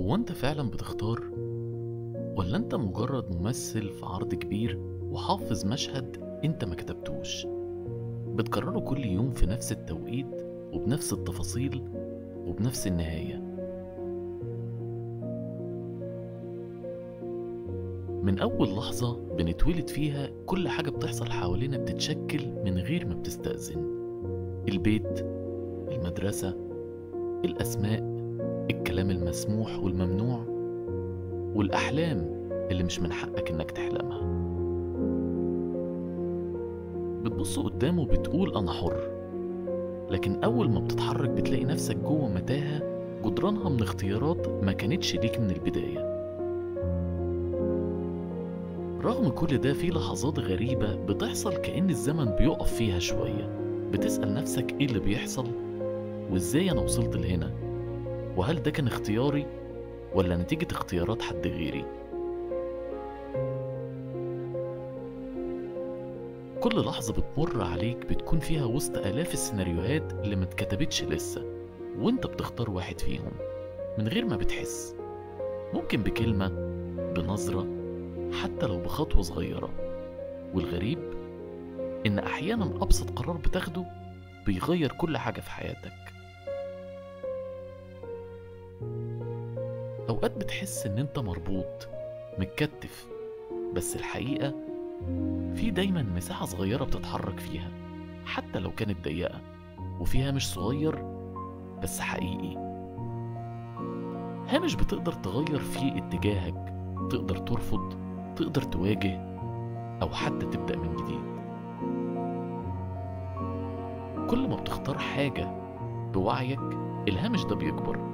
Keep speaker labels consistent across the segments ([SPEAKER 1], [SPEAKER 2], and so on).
[SPEAKER 1] هو أنت فعلا بتختار؟ ولا أنت مجرد ممثل في عرض كبير وحافظ مشهد أنت ما كتبتوش بتكرره كل يوم في نفس التوقيت وبنفس التفاصيل وبنفس النهاية؟ من أول لحظة بنتولد فيها كل حاجة بتحصل حوالينا بتتشكل من غير ما بتستأذن. البيت، المدرسة، الأسماء، الكلام المسموح والممنوع، والأحلام اللي مش من حقك إنك تحلمها. بتبص قدامه وبتقول أنا حر، لكن أول ما بتتحرك بتلاقي نفسك جوه متاهة جدرانها من اختيارات ما كانتش ليك من البداية. رغم كل ده في لحظات غريبة بتحصل كأن الزمن بيقف فيها شوية، بتسأل نفسك إيه اللي بيحصل وإزاي أنا وصلت لهنا، وهل ده كان اختياري ولا نتيجة اختيارات حد غيري؟ كل لحظة بتمر عليك بتكون فيها وسط آلاف السيناريوهات اللي ما اتكتبتش لسه، وانت بتختار واحد فيهم من غير ما بتحس، ممكن بكلمة، بنظرة، حتى لو بخطوة صغيرة. والغريب إن أحيانا أبسط قرار بتاخده بيغير كل حاجة في حياتك. أوقات بتحس إن أنت مربوط متكتف، بس الحقيقة في دايما مساحة صغيرة بتتحرك فيها، حتى لو كانت ضيقة، وفيها مش صغير بس حقيقي. هامش بتقدر تغير فيه اتجاهك، تقدر ترفض، تقدر تواجه، أو حتى تبدأ من جديد. كل ما بتختار حاجة بوعيك الهامش ده بيكبر.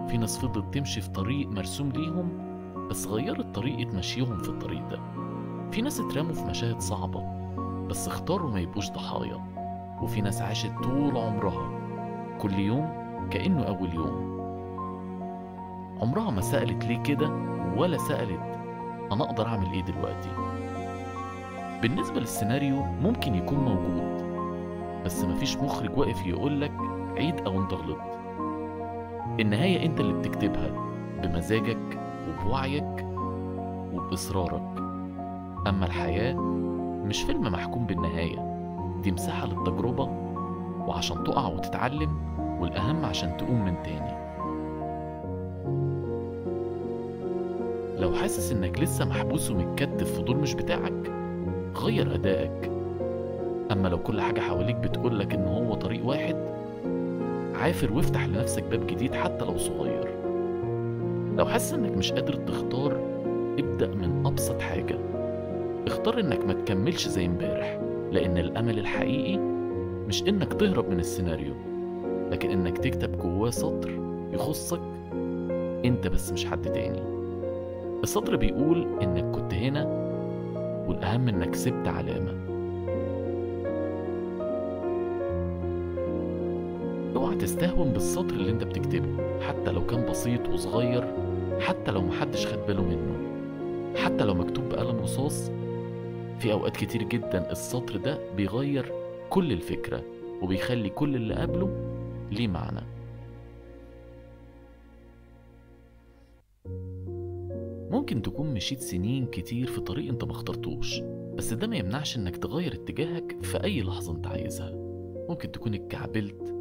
[SPEAKER 1] في ناس فضلت تمشي في طريق مرسوم ليهم بس غيرت طريقة مشيهم في الطريق ده. في ناس اترموا في مشاهد صعبة بس اختاروا ما يبقوش ضحايا. وفي ناس عاشت طول عمرها كل يوم كأنه أول يوم، عمرها ما سألت ليه كده، ولا سألت أنا أقدر أعمل إيه دلوقتي. بالنسبة للسيناريو ممكن يكون موجود، بس مفيش مخرج واقف يقولك عيد أو أنت غلطت. النهاية أنت اللي بتكتبها بمزاجك وبوعيك وبإصرارك. أما الحياة مش فيلم محكوم بالنهاية، دي مساحة للتجربة، وعشان تقع وتتعلم، والأهم عشان تقوم من تاني. لو حاسس إنك لسه محبوس ومتكتف في دور مش بتاعك، غير أدائك. أما لو كل حاجة حواليك بتقولك إن هو طريق واحد، عافر وافتح لنفسك باب جديد حتى لو صغير. لو حاسس إنك مش قادر تختار، ابدأ من أبسط حاجة. اختار إنك ما تكملش زي امبارح، لأن الأمل الحقيقي مش إنك تهرب من السيناريو، لكن إنك تكتب جواه سطر يخصك أنت بس مش حد تاني. السطر بيقول إنك كنت هنا، والأهم إنك سبت علامة. اوعى تستهون بالسطر اللي انت بتكتبه، حتى لو كان بسيط وصغير، حتى لو محدش خد باله منه، حتى لو مكتوب بقلم رصاص. في أوقات كتير جدا السطر ده بيغير كل الفكرة، وبيخلي كل اللي قبله ليه معنى. ممكن تكون مشيت سنين كتير في طريق انت مخترتوش، بس ده ما يمنعش انك تغير اتجاهك في اي لحظة انت عايزها. ممكن تكون اتكعبلت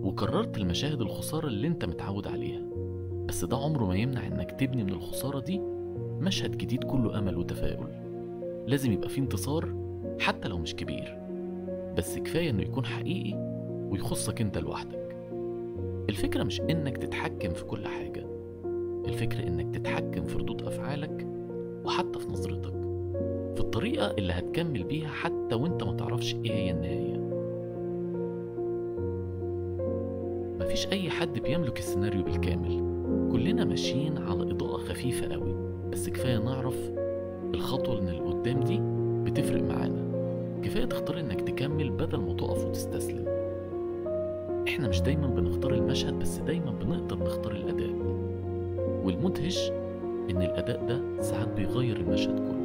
[SPEAKER 1] وكررت المشاهد الخسارة اللي انت متعود عليها، بس ده عمره ما يمنع انك تبني من الخسارة دي مشهد جديد كله امل وتفاؤل. لازم يبقى فيه انتصار حتى لو مش كبير، بس كفاية انه يكون حقيقي ويخصك انت لوحدك. الفكرة مش انك تتحكم في كل حاجة، الفكرة انك تتحكم في ردود افعالك، وحتى في نظرتك، في الطريقة اللي هتكمل بيها حتى وانت ما تعرفش ايه هي النهاية. مفيش اي حد بيملك السيناريو بالكامل، كلنا ماشيين على اضاءة خفيفة قوي، بس كفاية نعرف الخطوة اللي قدام دي بتفرق معانا. كفاية تختار انك تكمل بدل ما تقف وتستسلم. احنا مش دايما بنختار المشهد، بس دايما بنقدر نختار الاداء، والمدهش ان الاداء ده ساعات بيغير المشهد كله.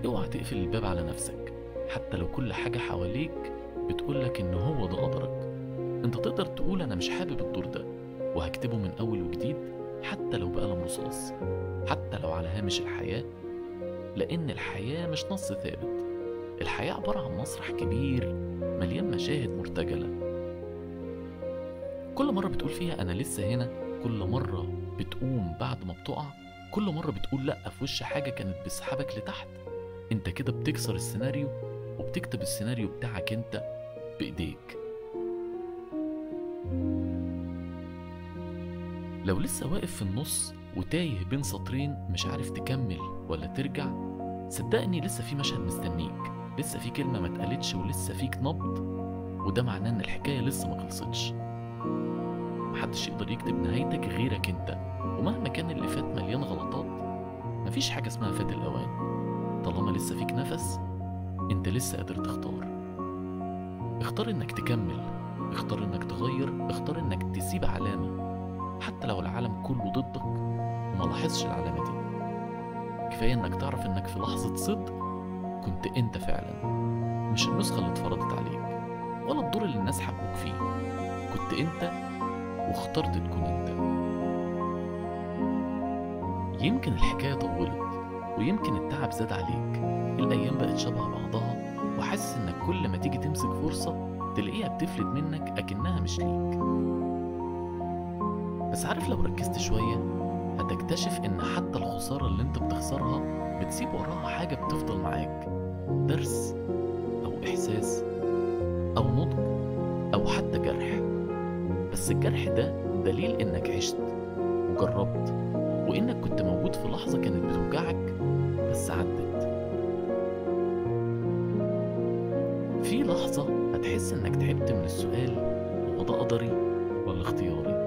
[SPEAKER 1] اوعى تقفل الباب على نفسك، حتى لو كل حاجة حواليك بتقولك ان هو ده قدرك. انت تقدر تقول انا مش حابب الدور ده وهكتبه من اول وجديد، حتى لو بقلم رصاص، حتى لو على هامش الحياة. لان الحياة مش نص ثابت، الحياة عبارة عن مسرح كبير مليان مشاهد مرتجلة. كل مرة بتقول فيها انا لسه هنا، كل مرة بتقوم بعد ما بتقع، كل مرة بتقول لأ في وش حاجة كانت بتسحبك لتحت، انت كده بتكسر السيناريو وبتكتب السيناريو بتاعك انت بإيديك. لو لسه واقف في النص وتايه بين سطرين مش عارف تكمل ولا ترجع، صدقني لسه في مشهد مستنيك، لسه في كلمة ما اتقالتش ولسه فيك نبض، وده معناه ان الحكاية لسه ما خلصتش. محدش يقدر يكتب نهايتك غيرك انت، ومهما كان اللي فات مليان غلطات، مفيش حاجة اسمها فات الأوان. طالما لسه فيك نفس انت لسه قادر تختار. اختار انك تكمل، اختار انك تغير، اختار انك تسيب علامة حتى لو العالم كله ضدك وما لاحظش العلامة دي. كفاية انك تعرف انك في لحظة صدق كنت انت فعلا، مش النسخة اللي اتفرضت عليك ولا الدور اللي الناس حبوك فيه، كنت انت واخترت تكون انت. يمكن الحكاية طولت ويمكن التعب زاد عليك، الأيام بقت شبه بعضها وحاسس إنك كل ما تيجي تمسك فرصة تلاقيها بتفلت منك أكنها مش ليك. بس عارف لو ركزت شوية هتكتشف إن حتى الخسارة اللي انت بتخسرها بتسيب وراها حاجة بتفضل معاك، درس أو إحساس أو نضج أو حتى جرح. بس الجرح ده دليل إنك عشت وجربت، وإنك كنت موجود في لحظة كانت بتوجعك بس عدت. في لحظة هتحس إنك تعبت من السؤال هو ده قدري ولا اختياري،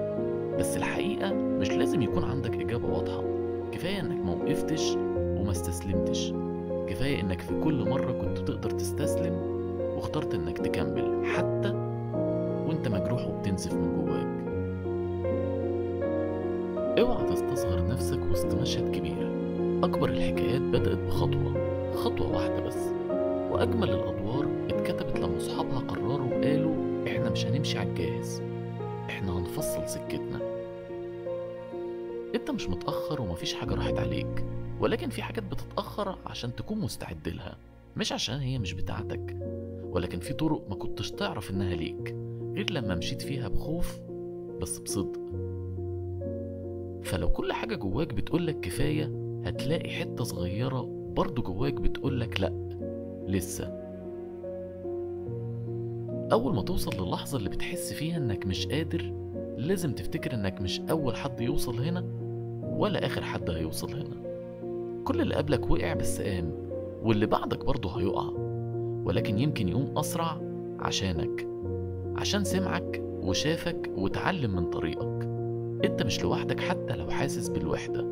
[SPEAKER 1] بس الحقيقة مش لازم يكون عندك إجابة واضحة. كفاية إنك موقفتش وما استسلمتش، كفاية إنك في كل مرة كنت تقدر تستسلم واخترت إنك تكمل حتى وإنت مجروح وبتنزف من جواك. اوعى تستصغر نفسك وسط مشهد كبير. أكبر الحكايات بدأت خطوة واحدة بس، وأجمل الأدوار اتكتبت لما أصحابها قرروا وقالوا إحنا مش هنمشي على الجاهز، إحنا هنفصل سكتنا. أنت مش متأخر ومفيش حاجة راحت عليك، ولكن في حاجات بتتأخر عشان تكون مستعد لها، مش عشان هي مش بتاعتك. ولكن في طرق ما كنتش تعرف إنها ليك غير لما مشيت فيها بخوف بس بصدق. فلو كل حاجة جواك بتقولك كفاية، هتلاقي حتة صغيرة برضو جواك بتقولك لأ لسه. أول ما توصل للحظة اللي بتحس فيها إنك مش قادر، لازم تفتكر إنك مش أول حد يوصل هنا ولا آخر حد هيوصل هنا. كل اللي قبلك وقع بس قام، واللي بعدك برضه هيقع، ولكن يمكن يقوم أسرع عشانك، عشان سمعك وشافك وتعلم من طريقك. انت مش لوحدك حتى لو حاسس بالوحدة.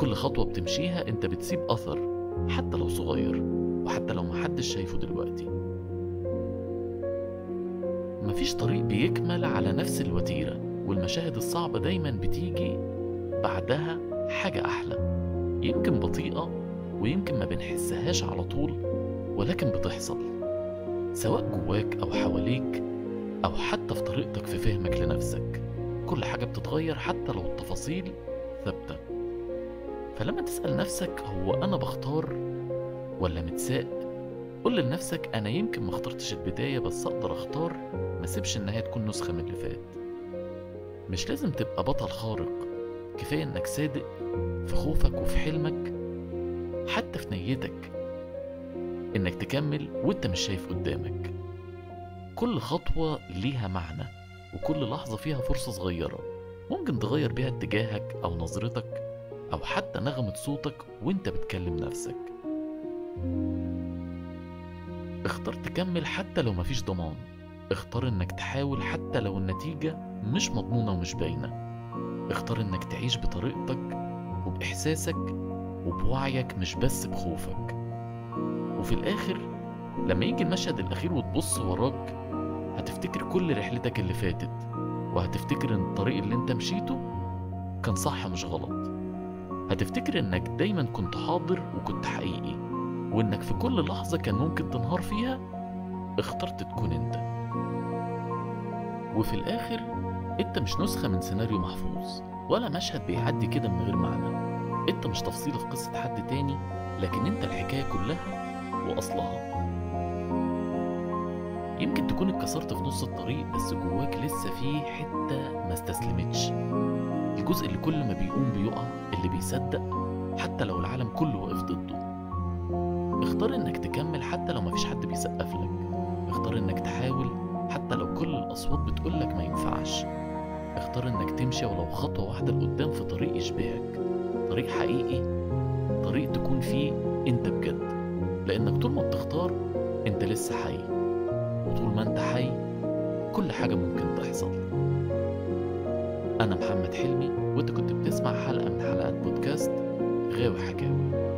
[SPEAKER 1] كل خطوة بتمشيها انت بتسيب أثر حتى لو صغير، وحتى لو محدش شايفه دلوقتي. مفيش طريق بيكمل على نفس الوتيرة، والمشاهد الصعبة دايما بتيجي بعدها حاجة أحلى، يمكن بطيئة ويمكن ما بنحسهاش على طول، ولكن بتحصل سواء جواك أو حواليك أو حتى في طريقتك في فهمك لنفسك. كل حاجة بتتغير حتى لو التفاصيل ثابتة. فلما تسأل نفسك هو أنا بختار ولا متساق، قل لنفسك أنا يمكن ما اخترتش البداية بس أقدر أختار ما سيبش النهاية تكون نسخة من اللي فات. مش لازم تبقى بطل خارق، كفاية إنك صادق في خوفك وفي حلمك، حتى في نيتك إنك تكمل وإنت مش شايف قدامك. كل خطوة ليها معنى، وكل لحظة فيها فرصة صغيرة ممكن تغير بيها اتجاهك أو نظرتك أو حتى نغمة صوتك وإنت بتكلم نفسك. اختار تكمل حتى لو مفيش ضمان، اختار إنك تحاول حتى لو النتيجة مش مضمونة ومش باينة، اختار إنك تعيش بطريقتك وبإحساسك وبوعيك مش بس بخوفك. وفي الآخر لما يجي المشهد الأخير وتبص وراك، هتفتكر كل رحلتك اللي فاتت، وهتفتكر ان الطريق اللي انت مشيته كان صح مش غلط. هتفتكر انك دايما كنت حاضر وكنت حقيقي، وانك في كل لحظة كان ممكن تنهار فيها اخترت تكون انت. وفي الآخر انت مش نسخة من سيناريو محفوظ ولا مشهد بيعدي كده من غير معنى. انت مش تفصيلة في قصة حد تاني، لكن انت الحكاية كلها وأصلها. يمكن تكون اتكسرت في نص الطريق، بس جواك لسه في حتة ما استسلمتش، الجزء اللي كل ما بيقوم بيقع، اللي بيصدق حتى لو العالم كله واقف ضده. اختار انك تكمل حتى لو مفيش حد بيسقف لك، اختار انك تحاول حتى لو كل الأصوات بتقولك ما ينفعش، اختار انك تمشي ولو خطوة واحدة لقدام في طريق يشبهك، طريق حقيقي، طريق تكون فيه انت بجد. لانك طول ما بتختار انت لسه حي، وطول ما انت حي كل حاجة ممكن تحصل. انا محمد حلمي، وانت كنت بتسمع حلقة من حلقات بودكاست غاوي حكاوي.